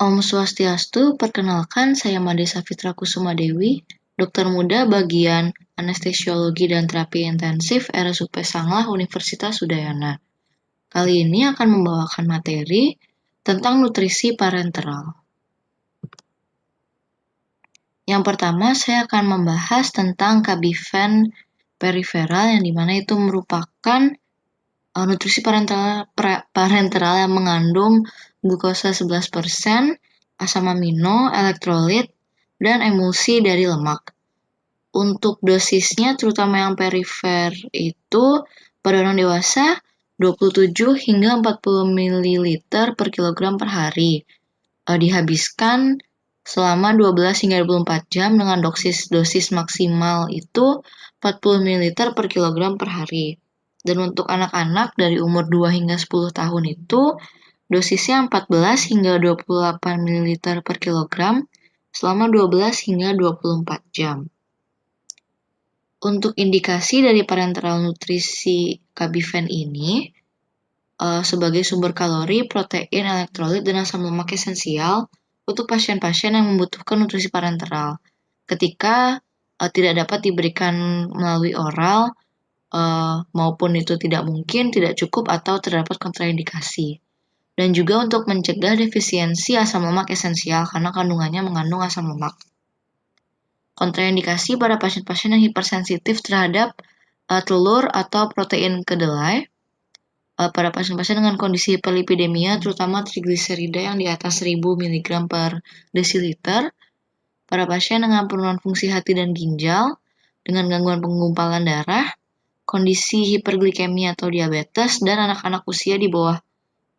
Om Swastiastu, perkenalkan saya Made Safitra Kusuma Dewi, dokter muda bagian anestesiologi dan terapi intensif RSUP Sanglah Universitas Udayana. Kali ini akan membawakan materi tentang nutrisi parenteral. Yang pertama, saya akan membahas tentang Kabifen periferal yang dimana itu merupakan nutrisi parenteral yang mengandung glukosa 11%, asam amino, elektrolit, dan emulsi dari lemak. Untuk dosisnya, terutama yang perifer itu pada orang dewasa 27 hingga 40 ml per kilogram per hari. Dihabiskan selama 12 hingga 24 jam dengan dosis maksimal itu 40 ml per kilogram per hari. Dan untuk anak-anak dari umur 2 hingga 10 tahun itu dosisnya 14 hingga 28 ml per kilogram selama 12 hingga 24 jam. Untuk indikasi dari parenteral nutrisi Kabifen ini sebagai sumber kalori, protein, elektrolit, dan asam lemak esensial untuk pasien-pasien yang membutuhkan nutrisi parenteral ketika tidak dapat diberikan melalui oral maupun itu tidak mungkin, tidak cukup, atau terdapat kontraindikasi. Dan juga untuk mencegah defisiensi asam lemak esensial karena kandungannya mengandung asam lemak. Kontraindikasi pada pasien-pasien yang hipersensitif terhadap telur atau protein kedelai, pada pasien-pasien dengan kondisi hiperlipidemia, terutama trigliserida yang di atas 1000 mg per desiliter, pada pasien dengan penurunan fungsi hati dan ginjal, dengan gangguan penggumpalan darah, kondisi hiperglikemia atau diabetes, dan anak-anak usia di bawah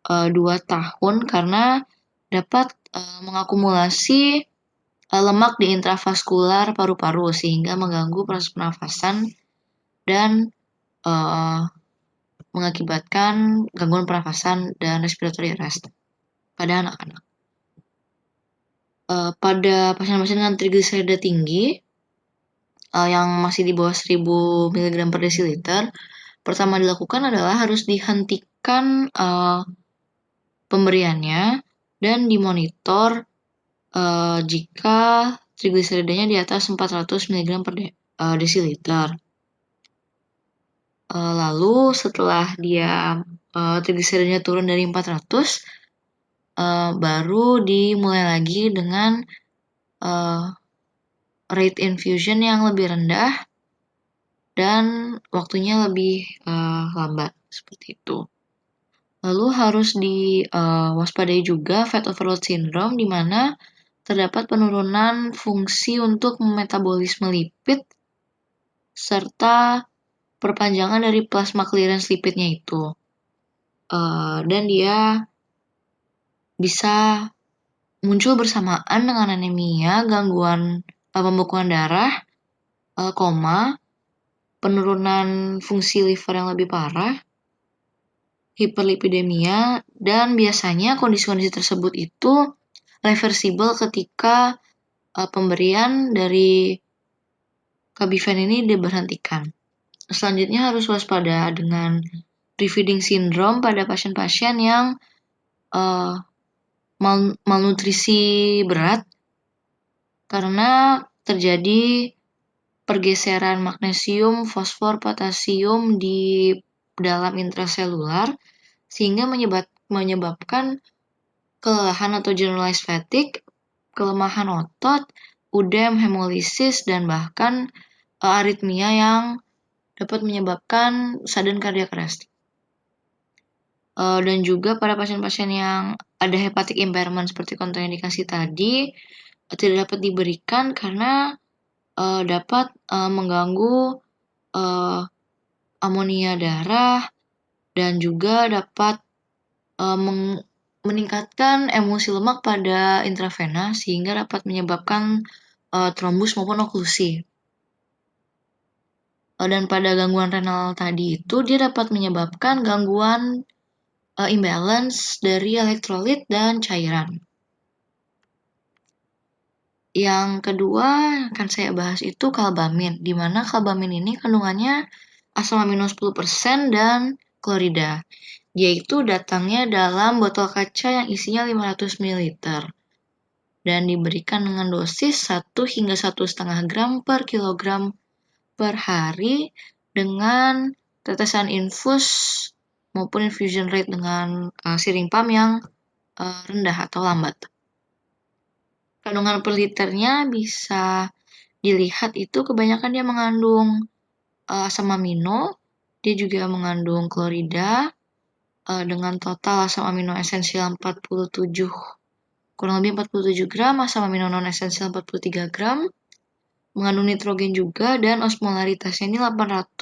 2 tahun karena dapat mengakumulasi lemak di intravaskular paru-paru sehingga mengganggu proses pernafasan dan mengakibatkan gangguan pernafasan dan respiratory arrest pada anak-anak. Pada pasien-pasien dengan trigliserida tinggi yang masih di bawah 1000 mg per desiliter, pertama dilakukan adalah harus dihentikan pemberiannya dan dimonitor jika trigliseridanya di atas 400 mg per desiliter. Lalu setelah dia trigliseridanya turun dari 400, baru dimulai lagi dengan rate infusion yang lebih rendah dan waktunya lebih lambat seperti itu. Lalu harus diwaspadai juga fat overload syndrome di mana terdapat penurunan fungsi untuk metabolisme lipid serta perpanjangan dari plasma clearance lipidnya itu. Dan dia bisa muncul bersamaan dengan anemia, gangguan pembekuan darah, koma, penurunan fungsi liver yang lebih parah, hiperlipidemia, dan biasanya kondisi-kondisi tersebut itu reversible ketika pemberian dari Kabifen ini diberhentikan. Selanjutnya harus waspada dengan pre-feeding syndrome pada pasien-pasien yang malnutrisi berat karena terjadi pergeseran magnesium, fosfor, potasium di dalam intraselular sehingga menyebabkan kelelahan atau generalized fatigue, kelemahan otot, udem, hemolisis, dan bahkan aritmia yang dapat menyebabkan sudden cardiac arrest. Dan juga pada pasien-pasien yang ada hepatic impairment seperti kontraindikasi tadi tidak dapat diberikan karena dapat mengganggu amonia darah dan juga dapat meningkatkan emulsi lemak pada intravena sehingga dapat menyebabkan trombus maupun oklusi. Dan pada gangguan renal tadi itu dia dapat menyebabkan gangguan imbalance dari elektrolit dan cairan. Yang kedua akan saya bahas itu kalbamin, di mana kalbamin ini kandungannya asam amino 10% dan klorida. Yaitu datangnya dalam botol kaca yang isinya 500 ml. dan diberikan dengan dosis 1 hingga 1,5 gram per kilogram per hari dengan tetesan infus maupun infusion rate dengan siring pump yang rendah atau lambat. Kandungan per liternya bisa dilihat itu kebanyakan dia mengandung asam amino, dia juga mengandung klorida dengan total asam amino esensial 47, kurang lebih 47 gram, asam amino non esensial 43 gram, mengandung nitrogen juga, dan osmolaritasnya ini 800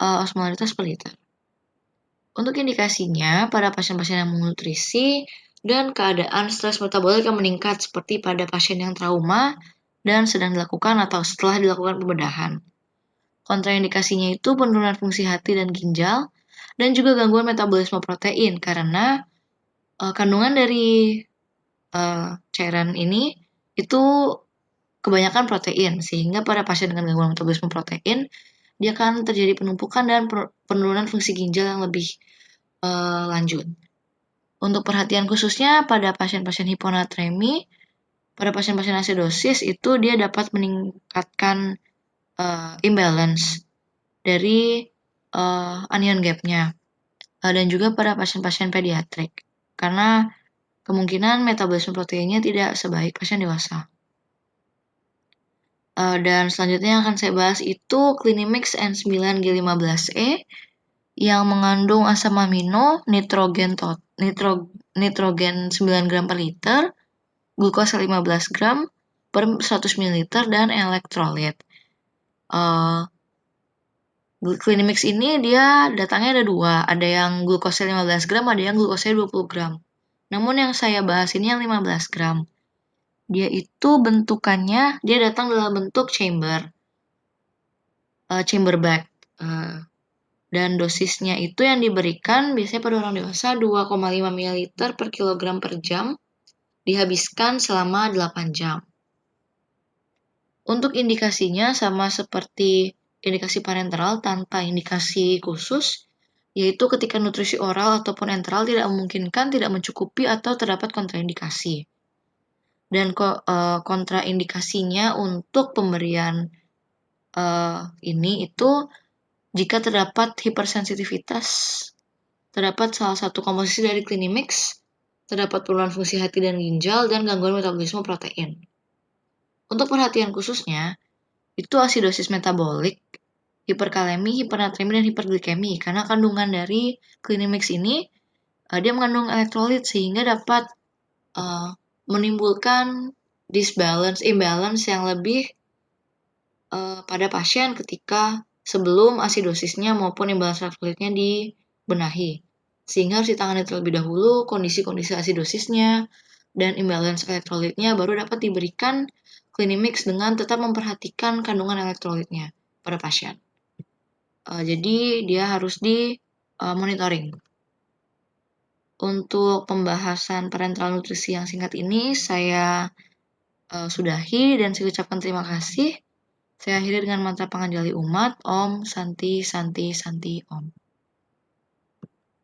osmolaritas per liter. Untuk indikasinya, pada pasien-pasien yang malnutrisi dan keadaan stres metabolik yang meningkat seperti pada pasien yang trauma dan sedang dilakukan atau setelah dilakukan pembedahan. Kontraindikasinya itu penurunan fungsi hati dan ginjal dan juga gangguan metabolisme protein karena kandungan dari cairan ini itu kebanyakan protein, sehingga pada pasien dengan gangguan metabolisme protein dia akan terjadi penumpukan dan penurunan fungsi ginjal yang lebih lanjut. Untuk perhatian khususnya pada pasien-pasien hiponatremi, pada pasien-pasien asidosis itu dia dapat meningkatkan imbalance dari anion gap-nya, dan juga pada pasien-pasien pediatrik karena kemungkinan metabolisme proteinnya tidak sebaik pasien dewasa. Dan selanjutnya yang akan saya bahas itu Clinimix N9G15E yang mengandung asam amino, nitrogen 9 gram per liter, glukosa 15 gram per 100 ml, dan elektrolit. Clinimix ini dia datangnya ada dua, ada yang glukosa 15 gram, ada yang glukosa 20 gram. Namun yang saya bahas ini yang 15 gram. Dia itu bentukannya, dia datang dalam bentuk chamber bag. Dan dosisnya itu yang diberikan biasanya pada orang dewasa 2,5 ml per kilogram per jam, dihabiskan selama 8 jam. Untuk indikasinya sama seperti indikasi parenteral tanpa indikasi khusus, yaitu ketika nutrisi oral ataupun enteral tidak memungkinkan, tidak mencukupi, atau terdapat kontraindikasi. Dan kontraindikasinya untuk pemberian ini itu jika terdapat hipersensitivitas, terdapat salah satu komposisi dari Clinimix, terdapat penurunan fungsi hati dan ginjal, dan gangguan metabolisme protein. Untuk perhatian khususnya, itu asidosis metabolik, hiperkalemi, hipernatremi, dan hiperglikemi. Karena kandungan dari Clinimix ini, dia mengandung elektrolit sehingga dapat menimbulkan imbalance yang lebih pada pasien ketika sebelum asidosisnya maupun imbalance elektrolitnya dibenahi. Sehingga harus ditangani terlebih dahulu kondisi-kondisi asidosisnya dan imbalance elektrolitnya, baru dapat diberikan Clinimix dengan tetap memperhatikan kandungan elektrolitnya pada pasien. Jadi dia harus monitoring. Untuk pembahasan parenteral nutrisi yang singkat ini saya sudahi dan saya ucapkan terima kasih. Saya akhiri dengan mantra Panganjali Umat, Om Santi Santi Santi Om.